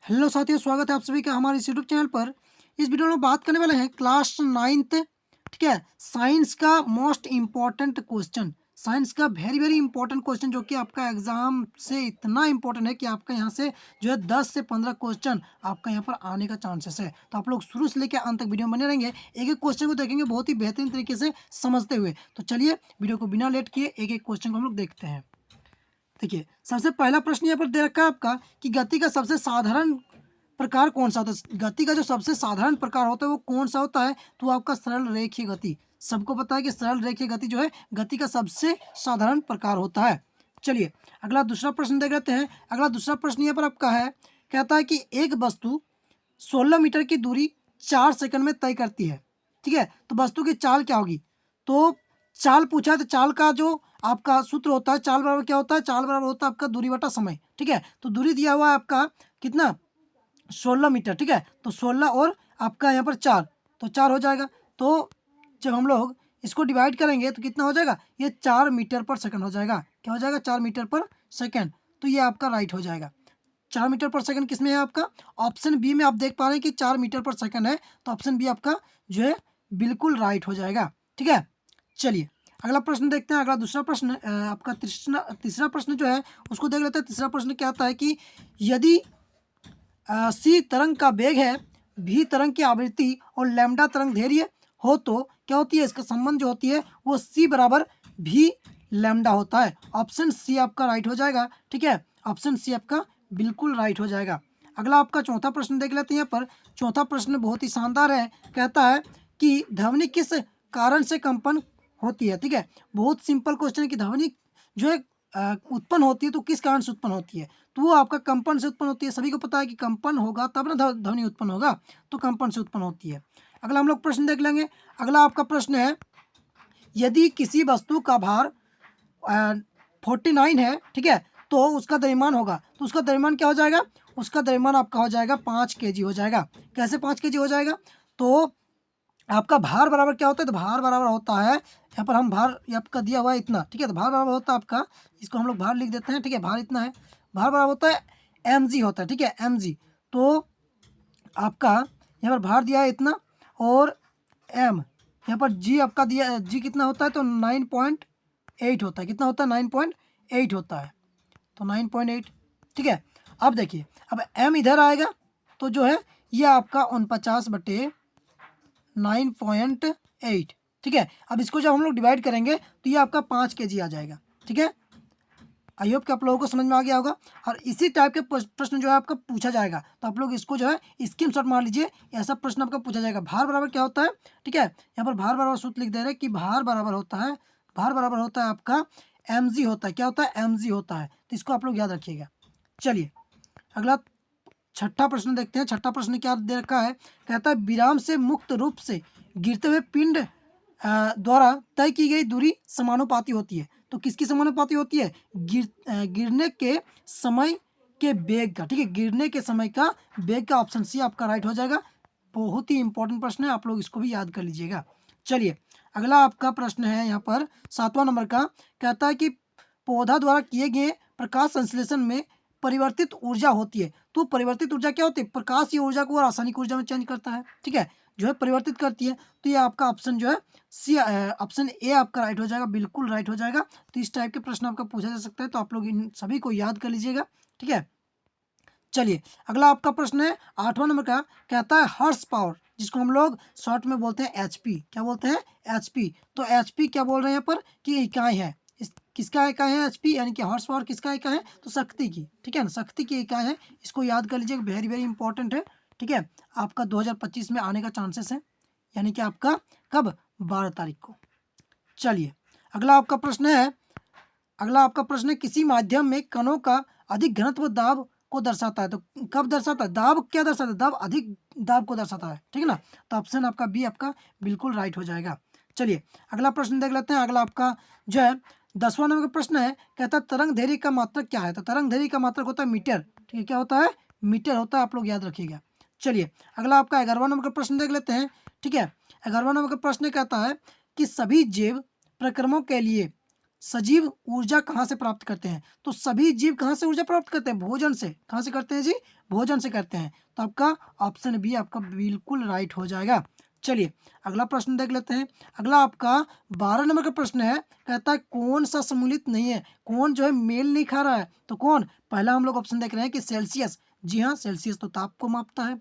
Hello साथियों, स्वागत है आप सभी का हमारे इस यूट्यूब चैनल पर। इस वीडियो में बात करने वाले हैं क्लास नाइन्थ, ठीक है, साइंस का मोस्ट इम्पॉर्टेंट क्वेश्चन। साइंस का वेरी वेरी इंपॉर्टेंट क्वेश्चन जो कि आपका एग्जाम से इतना इंपॉर्टेंट है कि आपका यहाँ से जो है 10 से 15 क्वेश्चन आपका यहाँ पर आने का चांसेस है। तो आप लोग शुरू से लेकर अंत तक वीडियो में बने रहेंगे, एक एक क्वेश्चन को देखेंगे बहुत ही बेहतरीन तरीके से समझते हुए। तो चलिए वीडियो को बिना लेट किए एक एक क्वेश्चन को हम लोग देखते हैं। देखिए, सबसे पहला प्रश्न यहाँ पर दे रखा है आपका कि गति का सबसे साधारण प्रकार कौन सा होता है। गति का जो सबसे साधारण प्रकार होता है वो कौन सा होता है, तो आपका सरल रेखीय गति। सबको पता है कि सरल रेखीय गति जो है गति का सबसे साधारण प्रकार होता है। चलिए अगला दूसरा प्रश्न देख लेते हैं। अगला दूसरा प्रश्न यहाँ पर आपका है, कहता है कि एक वस्तु 16 मीटर की दूरी 4 सेकंड में तय करती है। ठीक है, तो वस्तु की चाल क्या होगी। तो चाल पूछा है, तो चाल का जो आपका सूत्र होता है, चाल बराबर क्या होता है, चाल बराबर होता है आपका दूरी बटा समय। ठीक है, तो दूरी दिया हुआ है आपका कितना, 16 मीटर। ठीक है, तो 16 और आपका यहाँ पर 4, तो 4 हो जाएगा। तो जब हम लोग इसको डिवाइड करेंगे तो कितना हो जाएगा, ये 4 मीटर पर सेकंड हो जाएगा। क्या हो जाएगा, 4 मीटर पर सेकंड। तो ये आपका राइट हो जाएगा। 4 मीटर पर सेकंड किस में है आपका, ऑप्शन बी में। आप देख पा रहे हैं कि 4 मीटर पर सेकंड है, तो ऑप्शन बी आपका जो है बिल्कुल राइट हो जाएगा। ठीक है, चलिए अगला प्रश्न देखते हैं। अगला दूसरा प्रश्न आपका तीसरा तीसरा प्रश्न जो है उसको देख लेते हैं। तीसरा प्रश्न क्या आता है कि यदि सी तरंग का वेग है, भी तरंग की आवृत्ति और लैम्डा तरंग धैर्य हो तो क्या होती है, इसका संबंध जो होती है वो सी बराबर भी लैम्डा होता है। ऑप्शन सी आपका राइट हो जाएगा। ठीक है, ऑप्शन सी आपका बिल्कुल राइट हो जाएगा। अगला आपका चौथा प्रश्न देख लेते हैं। यहाँ पर चौथा प्रश्न बहुत ही शानदार है। कहता है कि ध्वनि किस कारण से कंपन होती है। ठीक है, बहुत सिंपल क्वेश्चन है कि ध्वनि जो है उत्पन्न होती है तो किस कारण से उत्पन्न होती है, तो वो आपका कंपन से उत्पन्न होती है। सभी को पता है कि कंपन होगा तब ना ध्वनि उत्पन्न होगा, तो कंपन से उत्पन्न होती है। अगला हम लोग प्रश्न देख लेंगे। अगला आपका प्रश्न है, यदि किसी वस्तु का भार 49 है, ठीक है, तो उसका द्रव्यमान होगा, तो उसका द्रव्यमान क्या हो जाएगा, उसका द्रव्यमान आपका हो जाएगा 5 kg हो जाएगा। कैसे 5 kg हो जाएगा, तो आपका भार बराबर क्या होता है, तो भार बराबर होता है, यहाँ पर हम भार ये आपका दिया हुआ है इतना। ठीक है, तो भार बराबर होता है आपका, इसको हम लोग भार लिख देते हैं। ठीक है, भार इतना है, भार बराबर होता है mg होता है। ठीक है, mg। तो आपका यहाँ पर भार दिया है इतना, और m यहाँ पर g आपका दिया, g कितना होता है, तो 9.8 होता है। कितना होता है, 9.8 होता है, तो 9.8। ठीक है, अब देखिए, अब m इधर आएगा तो जो है ये आपका 49/9.8। ठीक है, अब इसको जब हम लोग डिवाइड करेंगे तो ये आपका 5 kg आ जाएगा। ठीक है, आई होप कि आप लोगों को समझ में आ गया होगा। और इसी टाइप के प्रश्न जो है आपका पूछा जाएगा, तो आप लोग इसको जो है स्क्रीनशॉट मार लीजिए। ऐसा प्रश्न आपका पूछा जाएगा। भार बराबर क्या होता है, ठीक है, यहाँ पर भार बराबर सूत्र लिख दे रहे हैं कि भार बराबर होता है, भार बराबर होता है आपका mg होता है। क्या होता है, mg होता है। तो इसको आप लोग याद रखिएगा। चलिए अगला छठा प्रश्न देखते हैं। छठा प्रश्न क्या दे रखा है, कहता है विराम से मुक्त रूप से गिरते हुए पिंड द्वारा तय की गई दूरी समानुपाती होती है। तो किसकी समानुपाती होती है, गिरने के समय के वेग का। ठीक है, गिरने के समय का वेग का, ऑप्शन सी आपका राइट हो जाएगा। बहुत ही इंपॉर्टेंट प्रश्न है, आप लोग इसको भी याद कर लीजिएगा। चलिए अगला आपका प्रश्न है यहाँ पर 7वां नंबर का। कहता है कि पौधा द्वारा किए गए प्रकाश संश्लेषण में परिवर्तित ऊर्जा होती है। तो परिवर्तित ऊर्जा क्या होती है, प्रकाश की ऊर्जा को रासायनिक ऊर्जा में चेंज करता है। ठीक है, जो है परिवर्तित करती है। तो ये आपका ऑप्शन जो है सी, ऑप्शन ए आपका राइट हो जाएगा, बिल्कुल राइट हो जाएगा। तो इस टाइप के प्रश्न आपका पूछा जा सकता है, तो आप लोग इन सभी को याद कर लीजिएगा। ठीक है, चलिए अगला आपका प्रश्न है 8वां नंबर का। कहता है हॉर्स पावर, जिसको हम लोग शॉर्ट में बोलते हैं एचपी। क्या बोलते हैं, एचपी। तो एचपी क्या बोल रहे हैं यहाँ पर कि इकाई है, इस किसका इकाई है एचपी, यानी कि हॉर्स पावर किसका इकाई है, तो शक्ति की। ठीक है ना, शक्ति की इकाई है। इसको याद कर लीजिए, वेरी वेरी इंपॉर्टेंट है। ठीक है, आपका 2025 में आने का चांसेस है, यानी कि आपका कब, 12 तारीख को। चलिए अगला आपका प्रश्न है, अगला आपका प्रश्न है किसी माध्यम में कणों का अधिक घनत्व दाब को दर्शाता है। तो कब दर्शाता है, दाब क्या दर्शाता है, दाब अधिक दाब को दर्शाता है। ठीक है ना, तो ऑप्शन आपका बी आपका बिल्कुल राइट हो जाएगा। चलिए अगला प्रश्न देख लेते हैं। अगला आपका जो है 10वां नंबर का प्रश्न है। कहता है तरंग दैर्घ्य का मात्रक क्या है। तो तरंग दैर्घ्य का मात्रक होता है मीटर। ठीक है, क्या होता है, मीटर होता है, आप लोग याद रखिएगा। चलिए अगला आपका 11वां नंबर का प्रश्न देख लेते हैं। ठीक है, 11वां नंबर का प्रश्न कहता है कि सभी जैव प्रक्रमों के लिए सजीव ऊर्जा कहाँ से प्राप्त करते हैं? तो सभी जीव कहाँ से ऊर्जा प्राप्त करते हैं? भोजन से। कहाँ से करते हैं जी? भोजन से करते हैं। तो आपका ऑप्शन बी आपका बिल्कुल राइट हो जाएगा। चलिए अगला प्रश्न देख लेते हैं। अगला आपका 12 नंबर का प्रश्न है, कहता है कौन सा सम्मिलित नहीं है? कौन जो है मेल नहीं खा रहा है? तो कौन? पहला हम लोग ऑप्शन देख रहे हैं कि सेल्सियस। जी हाँ, सेल्सियस तो ताप को मापता है,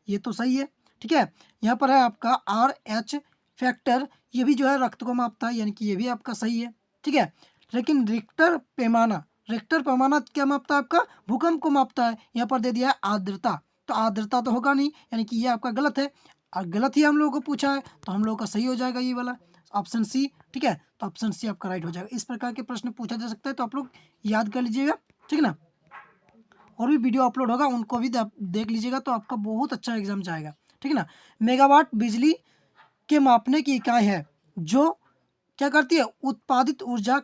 ये तो सही है। ठीक है, यहाँ पर है आपका RH फैक्टर, ये भी जो है रक्त को मापता है, यानी कि ये भी आपका सही है। ठीक है, लेकिन रिक्टर पैमाना क्या मापता है? आपका भूकंप को मापता है। यहाँ पर दे दिया है आर्द्रता, तो आर्द्रता तो होगा नहीं, यानी कि ये आपका गलत है। और गलत ही हम लोगों को पूछा है, तो हम लोगों का सही हो जाएगा ये वाला ऑप्शन सी। ठीक है, तो ऑप्शन सी आपका राइट हो जाएगा। इस प्रकार के प्रश्न पूछा जा सकता है, तो आप लोग याद कर लीजिएगा। ठीक है ना, और भी वीडियो अपलोड होगा, उनको भी देख लीजिएगा, तो आपका बहुत अच्छा एग्जाम जाएगा। ठीक है ना, मेगावाट बिजली के मापने की इकाई है जो क्या करती है? उत्पादित ऊर्जा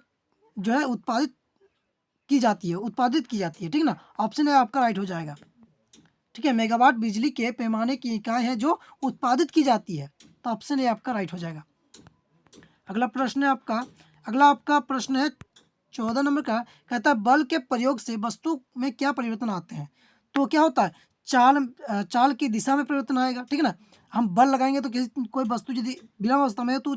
जो है उत्पादित की जाती है। ठीक है ना, ऑप्शन ए आपका राइट हो जाएगा। ठीक है, मेगावाट बिजली के पैमाने की इकाई है जो उत्पादित की जाती है, तो ऑप्शन ए आपका राइट हो जाएगा। अगला आपका प्रश्न है 14 नंबर का, कहता है बल के प्रयोग से वस्तु में क्या परिवर्तन आते हैं? तो क्या होता है? चाल की दिशा में परिवर्तन आएगा। ठीक है ना, हम बल लगाएंगे तो किसी कोई वस्तु यदि विराम अवस्था में है तो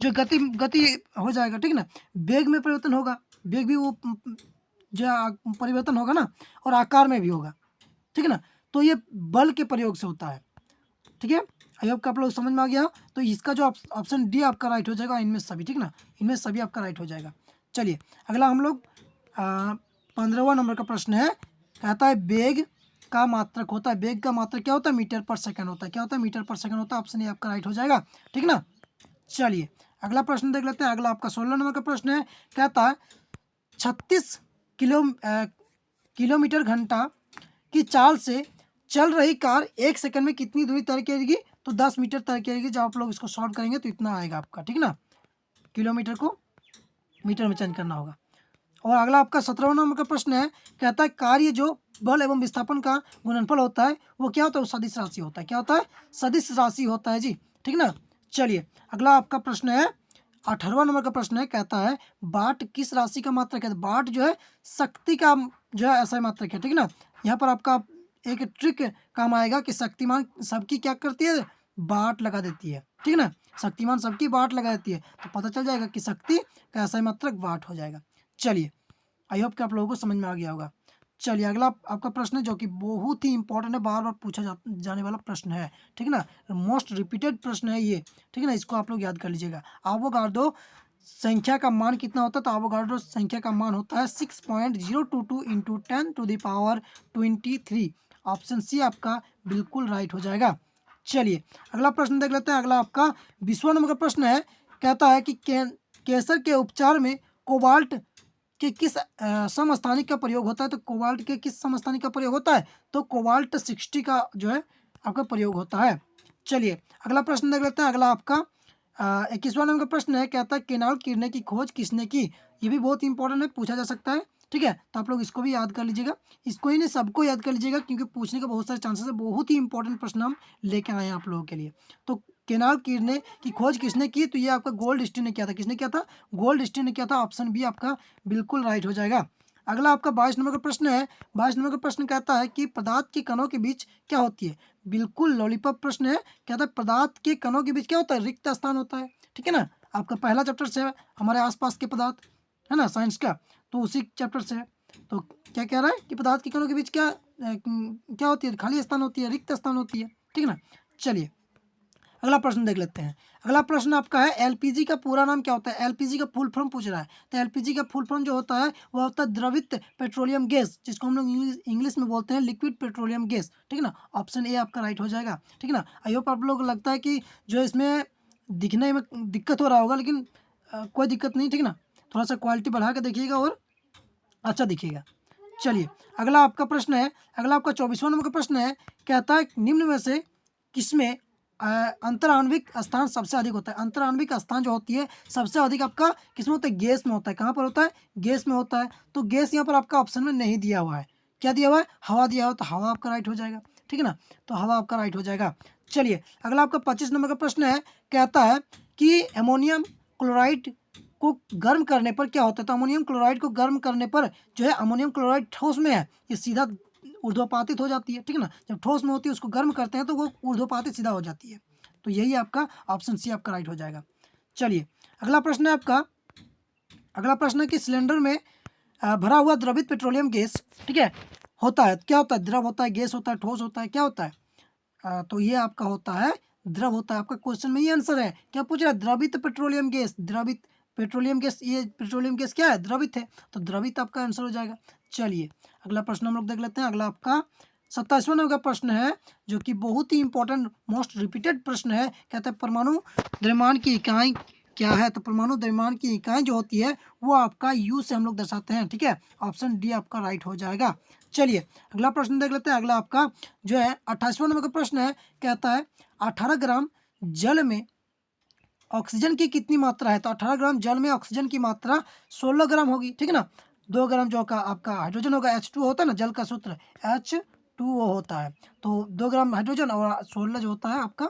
जो गति गति हो जाएगा। ठीक है ना, वेग में परिवर्तन होगा, वेग भी वो जो परिवर्तन होगा ना, और आकार में भी होगा। ठीक है ना, तो ये बल के प्रयोग से होता है। ठीक है, आई होप आप लोग समझ में आ गया हो। तो इसका जो ऑप्शन डी आपका राइट हो जाएगा, इनमें सभी। ठीक ना, इनमें सभी आपका राइट हो जाएगा। चलिए अगला हम लोग 15वां नंबर का प्रश्न है, कहता है वेग का मात्रक होता है। वेग का मात्रक क्या होता है? मीटर पर सेकंड होता है। क्या होता है? मीटर पर सेकंड होता है। ऑप्शन ए आपका राइट हो जाएगा। ठीक ना, चलिए अगला प्रश्न देख लेते हैं। अगला आपका 16 नंबर का प्रश्न है, कहता है 36 किलोमीटर घंटा की चाल से चल रही कार 1 सेकंड में कितनी दूरी तय करेगी? तो 10 मीटर तय करेगी। जब आप लोग इसको सॉल्व करेंगे तो इतना आएगा आपका। ठीक ना, किलोमीटर को मीटर में चेंज करना होगा। और अगला आपका 17वां नंबर का प्रश्न है, कहता है कार्य जो बल एवं विस्थापन का गुणनफल होता है वो क्या होता है? वो सदिश राशि होता है। क्या होता है? सदिश राशि होता है जी। ठीक ना, चलिए अगला आपका प्रश्न है 18वां नंबर का प्रश्न है, कहता है वाट किस राशि का मात्रक है? वाट जो है शक्ति का जो है ऐसा मात्रक है। ठीक ना, यहाँ पर आपका एक ट्रिक काम आएगा कि शक्तिमान सबकी क्या करती है? बाट लगा देती है। ठीक है ना, शक्तिमान सबकी बाट लगा देती है, तो पता चल जाएगा कि शक्ति का ऐसा मात्रक वाट हो जाएगा। चलिए आई होप कि आप लोगों को समझ में आ गया होगा। चलिए अगला आपका प्रश्न है जो कि बहुत ही इंपॉर्टेंट है, बार बार पूछा जाने वाला प्रश्न है। ठीक है ना, मोस्ट रिपीटेड प्रश्न है ये। ठीक है ना, इसको आप लोग याद कर लीजिएगा। एवोगाड्रो संख्या का मान कितना होता है? तो एवोगाड्रो संख्या का मान होता है 6.022 इंटू 10⁻23। ऑप्शन सी आपका बिल्कुल राइट हो जाएगा। चलिए अगला प्रश्न देख लेते हैं। अगला आपका 20वां नंबर का प्रश्न है, कहता है कि कैंसर के उपचार में कोबाल्ट के किस समस्थानिक का प्रयोग होता है? तो कोबाल्ट के किस समस्थानिक का प्रयोग होता है? तो कोबाल्ट 60 का जो है आपका प्रयोग होता है। चलिए अगला प्रश्न देख लेते हैं। अगला आपका 21वां नंबर का प्रश्न है, कहता है केनाल किरने की खोज किसने की? ये भी बहुत इंपॉर्टेंट है, पूछा जा सकता है। ठीक है, तो आप लोग इसको भी याद कर लीजिएगा। इसको ही नहीं, सबको याद कर लीजिएगा, क्योंकि पूछने के बहुत सारे चांसेस है। बहुत ही इंपॉर्टेंट प्रश्न हम लेके आए हैं आप लोगों के लिए। तो केनाल किरने की खोज किसने की? तो ये आपका गोल्ड स्टीन ने किया था। किसने किया था? गोल्ड स्टीन ने किया था। ऑप्शन बी आपका बिल्कुल राइट हो जाएगा। अगला आपका 22 नंबर का प्रश्न है। 22 नंबर का प्रश्न कहता है कि पदार्थ के कणों के बीच क्या होती है? बिल्कुल लॉलीपॉप प्रश्न है। कहता है पदार्थ के कणों के बीच क्या होता है? रिक्त स्थान होता है। ठीक है ना, आपका पहला चैप्टर से है हमारे आसपास के पदार्थ, है ना, साइंस का, तो उसी चैप्टर से है। तो क्या कह रहा है कि पदार्थ के कणों के बीच क्या होती है? खाली स्थान होती है, रिक्त स्थान होती है। ठीक है ना, चलिए अगला प्रश्न देख लेते हैं। अगला प्रश्न आपका है एलपीजी का पूरा नाम क्या होता है? एलपीजी का फुल फॉर्म पूछ रहा है। तो एलपीजी का फुल फॉर्म जो होता है वो होता है द्रवित पेट्रोलियम गैस, जिसको हम लोग इंग्लिश में बोलते हैं लिक्विड पेट्रोलियम गैस। ठीक है ना, ऑप्शन ए आपका राइट हो जाएगा। ठीक है ना, आई होप आप लोग लगता है कि जो इसमें दिखने में दिक्कत हो रहा होगा, लेकिन कोई दिक्कत नहीं। ठीक है ना, थोड़ा सा क्वालिटी बढ़ा के देखिएगा और अच्छा दिखेगा। चलिए अगला आपका प्रश्न है। अगला आपका 24वां नंबर का प्रश्न है, कहता है निम्न में से किसमें अंतराण्विक स्थान सबसे अधिक होता है? अंतराण्विक स्थान जो होती है सबसे अधिक आपका किसमें होता है? गैस में होता है। कहाँ पर होता है? गैस में होता है। तो गैस यहाँ पर आपका ऑप्शन में नहीं दिया हुआ है। क्या दिया हुआ है? हवा दिया हुआ, तो हवा आपका राइट हो जाएगा। ठीक है ना, तो हवा आपका राइट हो जाएगा। चलिए अगला आपका 25 नंबर का प्रश्न है, कहता है कि अमोनियम क्लोराइड को गर्म करने पर क्या होता है, तो अमोनियम क्लोराइड को गर्म करने पर जो है अमोनियम क्लोराइड ठोस में है, ये सीधा ऊर्ध्वपातित हो जाती है, ठीक है ना। जब ठोस में होती है उसको गर्म करते हैं तो वो ऊर्ध्वपातित सीधा हो जाती है। तो यही आपका ऑप्शन सी आपका राइट हो जाएगा। चलिए अगला प्रश्न है आपका, अगला प्रश्न है कि सिलेंडर में भरा हुआ द्रवित पेट्रोलियम गैस, ठीक है, होता है, क्या होता है, द्रव होता है, गैस होता है, ठोस होता है, क्या होता है, तो ये आपका होता है द्रव होता है। आपका क्वेश्चन में ये आंसर है, क्या पूछ रहा है, द्रवित पेट्रोलियम गैस, द्रवित पेट्रोलियम गैस, ये पेट्रोलियम गैस क्या है, द्रवित है, तो द्रवित आपका आंसर हो जाएगा। चलिए अगला प्रश्न हम लोग देख लेते हैं। अगला आपका 27वां नंबर का प्रश्न है, जो कि बहुत ही इंपॉर्टेंट मोस्ट रिपीटेड प्रश्न है। कहता है परमाणु द्रव्यमान की इकाई क्या है, तो परमाणु द्रव्यमान की इकाई जो होती है वो आपका यू से हम लोग दर्शाते हैं, ठीक है। ऑप्शन डी आपका राइट हो जाएगा। चलिए अगला प्रश्न देख लेते हैं। अगला आपका जो है 28वां नंबर का प्रश्न है, कहता है 18 ग्राम जल में ऑक्सीजन की कितनी मात्रा है, तो 18 ग्राम जल में ऑक्सीजन की मात्रा 16 ग्राम होगी, ठीक है ना। 2 ग्राम जो का आपका हाइड्रोजन होगा, H2O होता है ना, जल का सूत्र H2O होता है, तो 2 ग्राम हाइड्रोजन और 16 जो होता है आपका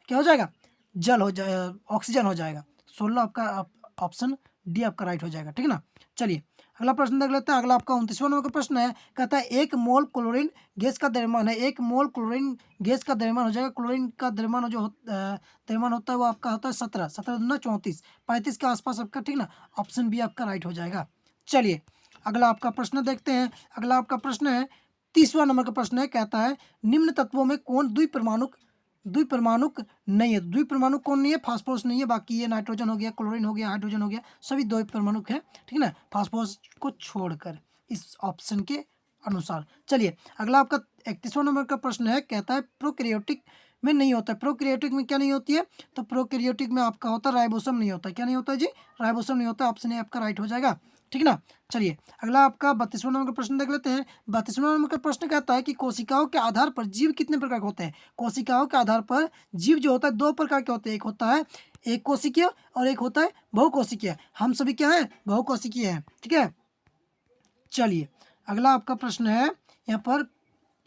क्या हो जाएगा, जल हो जाए, ऑक्सीजन हो जाएगा। 16 आपका ऑप्शन डी आपका राइट हो जाएगा, ठीक है ना। चलिए अगला प्रश्न देख लेते हैं। अगला आपका 29वां नंबर का प्रश्न है, कहता है 1 मोल क्लोरीन गैस का द्रव्यमान है, 1 मोल क्लोरीन गैस का द्रव्यमान हो जाएगा। क्लोरीन का द्रव्यमान जो द्रव्यमान होता है वो आपका होता है 17, 17 दूना 34, 35 के आसपास आपका, ठीक ना। ऑप्शन बी आपका राइट हो जाएगा। चलिए अगला आपका प्रश्न देखते हैं। अगला आपका प्रश्न है 30वां नंबर का प्रश्न है, कहता है निम्न तत्वों में कौन द्विपरमाणुक नहीं है, द्विपरमाणु कौन नहीं है, फास्फोरस नहीं है, बाकी ये नाइट्रोजन हो गया, क्लोरीन हो गया, हाइड्रोजन हो गया, सभी द्विपरमाणुक है, ठीक है ना, फास्फोरस को छोड़कर इस ऑप्शन के अनुसार। चलिए अगला आपका 31वां नंबर का प्रश्न है, कहता है प्रोकैरियोटिक में नहीं होता है, प्रोकैरियोटिक में क्या नहीं होती है, तो प्रोकैरियोटिक में आपका होता है राइबोसोम नहीं होता है, क्या नहीं होता है जी, राइबोसोम नहीं होता। ऑप्शन ए आपका राइट हो जाएगा, ठीक ना। चलिए अगला आपका 32वां नंबर का प्रश्न देख लेते हैं। 32वां नंबर का प्रश्न कहता है कि कोशिकाओं के आधार पर जीव कितने प्रकार के होते हैं, कोशिकाओं के आधार पर जीव जो होता है 2 प्रकार के होते हैं, एक होता है एक कोशिकीय और एक होता है बहुकोशिकीय। हम सभी क्या है, बहुकोशिकीय हैं, ठीक है। चलिए अगला आपका प्रश्न है, यहाँ पर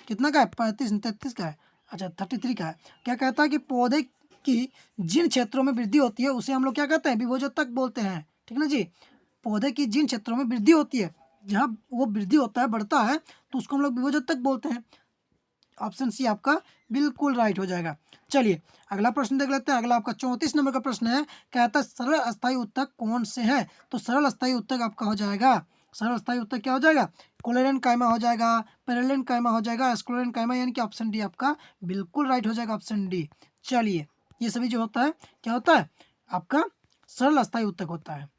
कितना का है, 33 का है, अच्छा 33 का है। क्या कहता है कि पौधे की जिन क्षेत्रों में वृद्धि होती है उसे हम लोग क्या कहते हैं, विभोजक बोलते हैं, ठीक ना जी। पौधे की जिन क्षेत्रों में वृद्धि होती है, जहाँ वो वृद्धि होता है, बढ़ता है, तो उसको हम लोग विभोजक बोलते हैं। ऑप्शन सी आपका बिल्कुल राइट हो जाएगा। चलिए अगला प्रश्न देख लेते हैं। अगला आपका 34 नंबर का प्रश्न है, कहता है सरल अस्थायी उत्तक कौन से हैं, तो सरल अस्थायी उत्तक आपका हो जाएगा, सरल अस्थायी उत्तक क्या हो जाएगा, क्लोरीन कायमा हो जाएगा, पेरिलिन कायमा हो जाएगा, एस्क्लोरीन कायमा, यानी कि ऑप्शन डी आपका बिल्कुल राइट हो जाएगा, ऑप्शन डी। चलिए ये सभी जो होता है क्या होता है, आपका सरल अस्थायी उत्तक होता है।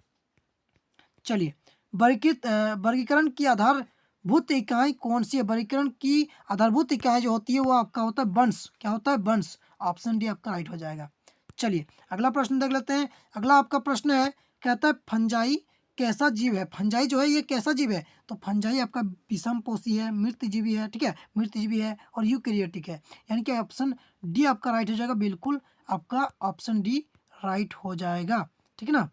चलिए वर्गीकरण की आधारभूत इकाई कौन सी है, वर्गीकरण की आधारभूत इकाई जो होती है वो आपका होता है वंश, क्या होता है वंश। ऑप्शन डी आपका राइट हो जाएगा। चलिए अगला प्रश्न देख लेते हैं। अगला आपका प्रश्न है, कहता है फंजाई कैसा जीव है, फंजाई जो है ये कैसा जीव है, तो फंजाई आपका विषमपोषी है, मृतजीवी है, ठीक है, मृतजीवी है और यूकैरियोटिक है, यानी कि ऑप्शन डी आपका राइट हो जाएगा, बिल्कुल आपका ऑप्शन डी राइट हो जाएगा, ठीक है ना।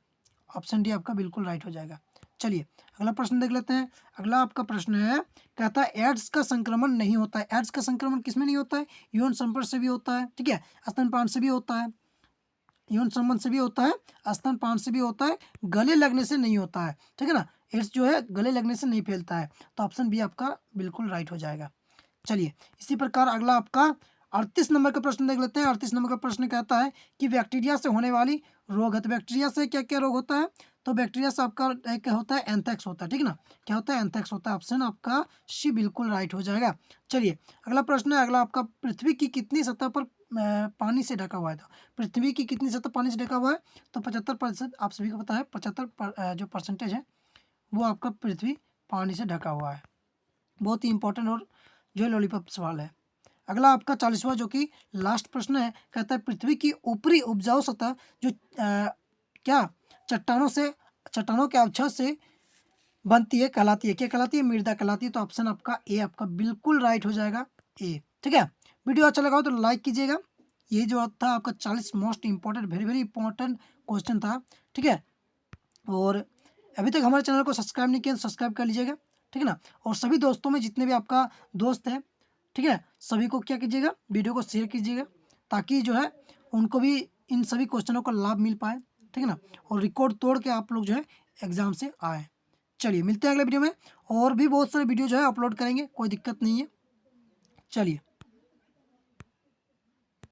ऑप्शन डी आपका बिल्कुल राइट हो जाएगा। चलिए अगला प्रश्न देख लेते हैं। अगला आपका प्रश्न है, कहता है एड्स का संक्रमण नहीं होता है, एड्स का संक्रमण किसमें नहीं होता है, यौन संपर्क से भी होता है, ठीक है, स्तनपान से भी होता है, यौन संबंध से भी होता है, स्तनपान से भी होता है, गले लगने से नहीं होता है, ठीक है ना। एड्स जो है गले लगने से नहीं फैलता है, तो ऑप्शन बी आपका बिल्कुल राइट हो जाएगा। चलिए इसी प्रकार अगला आपका 38 नंबर का प्रश्न देख लेते हैं। 38 नंबर का प्रश्न कहता है कि बैक्टीरिया से होने वाली रोग है, तो बैक्टीरिया से क्या क्या रोग होता है, तो बैक्टीरिया से आपका एक होता है एंथ्रेक्स होता है, ठीक ना, क्या होता है एंथ्रेक्स होता है। ऑप्शन आपका सी बिल्कुल राइट हो जाएगा। चलिए अगला प्रश्न है, अगला आपका पृथ्वी की कितनी सतह पर पानी से ढका हुआ है, तो पृथ्वी की कितनी सतह पानी से ढका हुआ है, तो 75%, आप सभी को पता है 75 जो परसेंटेज है वो आपका पृथ्वी पानी से ढका हुआ है। बहुत ही इंपॉर्टेंट और जो है लॉलीपॉप सवाल है। अगला आपका 40वां जो कि लास्ट प्रश्न है, कहता है पृथ्वी की ऊपरी उपजाऊ सतह जो क्या चट्टानों के अवक्षय से बनती है कहलाती है, क्या कहलाती है, मृदा कहलाती है। तो ऑप्शन आपका ए आपका बिल्कुल राइट हो जाएगा, ए, ठीक है। वीडियो अच्छा लगा हो तो लाइक कीजिएगा। ये जो था आपका 40 most important very very important question था, ठीक है। और अभी तक हमारे चैनल को सब्सक्राइब नहीं किया तो सब्सक्राइब कर लीजिएगा, ठीक है ना। और सभी दोस्तों में जितने भी आपका दोस्त हैं, ठीक है, सभी को क्या कीजिएगा, वीडियो को शेयर कीजिएगा, ताकि जो है उनको भी इन सभी क्वेश्चनों का लाभ मिल पाए। ठीक है ना, और रिकॉर्ड तोड़ के आप लोग जो है एग्ज़ाम से आए। चलिए मिलते हैं अगले वीडियो में, और भी बहुत सारे वीडियो जो है अपलोड करेंगे, कोई दिक्कत नहीं है। चलिए।